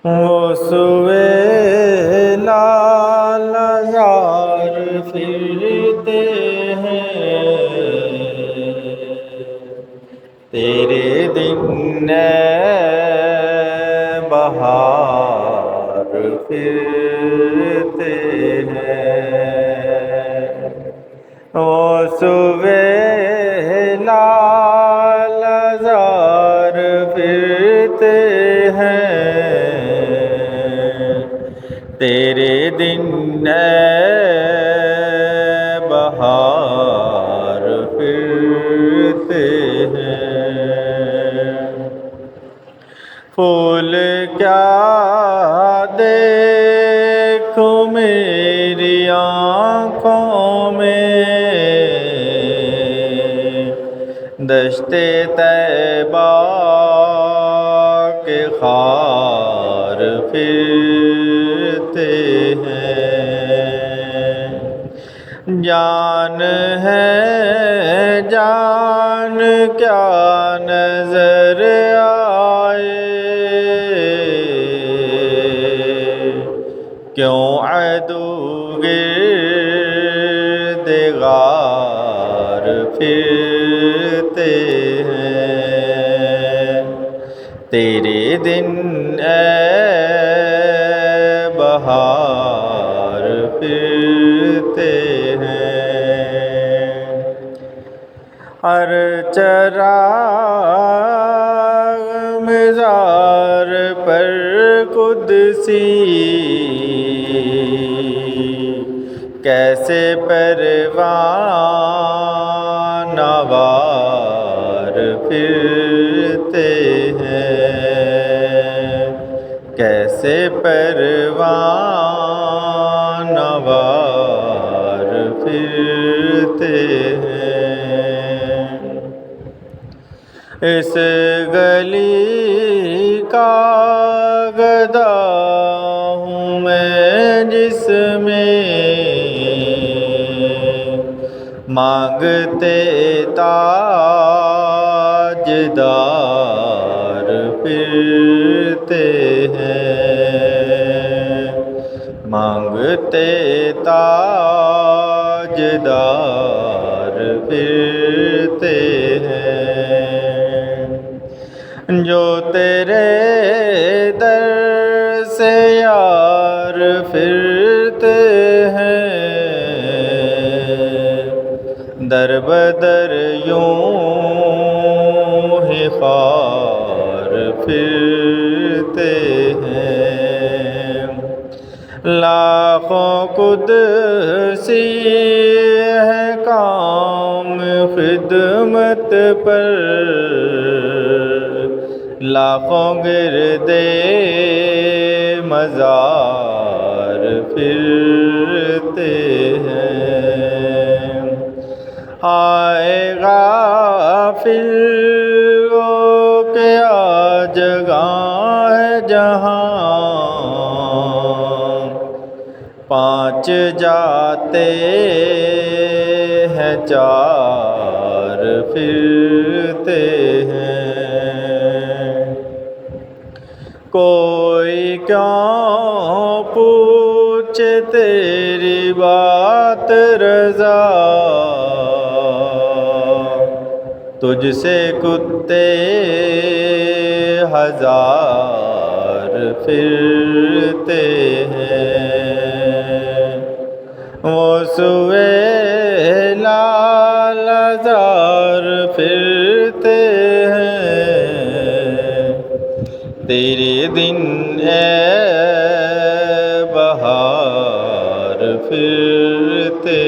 وہ سوے لال زار پھرتے ہیں، تیرے دن بہار پھرتے ہیں۔ وہ صبح لال زار پھرتے ہیں، تیرے دن بہار پھرتے ہیں۔ پھول کیا دیکھوں میری آنکھوں میں، دشت طیبہ کے خار پھرتے ہیں۔ جان ہے جان کیا نظر آئے، کیوں عدو گرد غار پھرتے ہیں، تیرے دن بہار پھرتے ہیں۔ ہر چراغ مزار پر قدسی، کیسے پروانہ وار پھرتے ہیں، کیسے پروانہ وار پھرتے ہیں۔ اس گلی کا گدا ہوں میں جس میں مانگتے تاجدار پھرتے ہیں، مانگتے تاجدار پھرتے ہیں۔ جو تیرے در سے یار پھرتے ہیں، در بدر یوں ہی خوار پھرتے ہیں۔ لاکھوں قدسی ہے کام خدمت پر، لاکھوں گردے مزار پھرتے ہیں۔ آئے غافل وہ کیا جگہ ہے جہاں پانچ جاتے ہیں چار پھرتے ہیں۔ کوئی کیوں پوچھے تیری بات رضا، تجھ سے کتے ہزار پھرتے ہیں۔ وہ سوے لال زار پھرتے ہیں، تیرے دن بہار پھرتے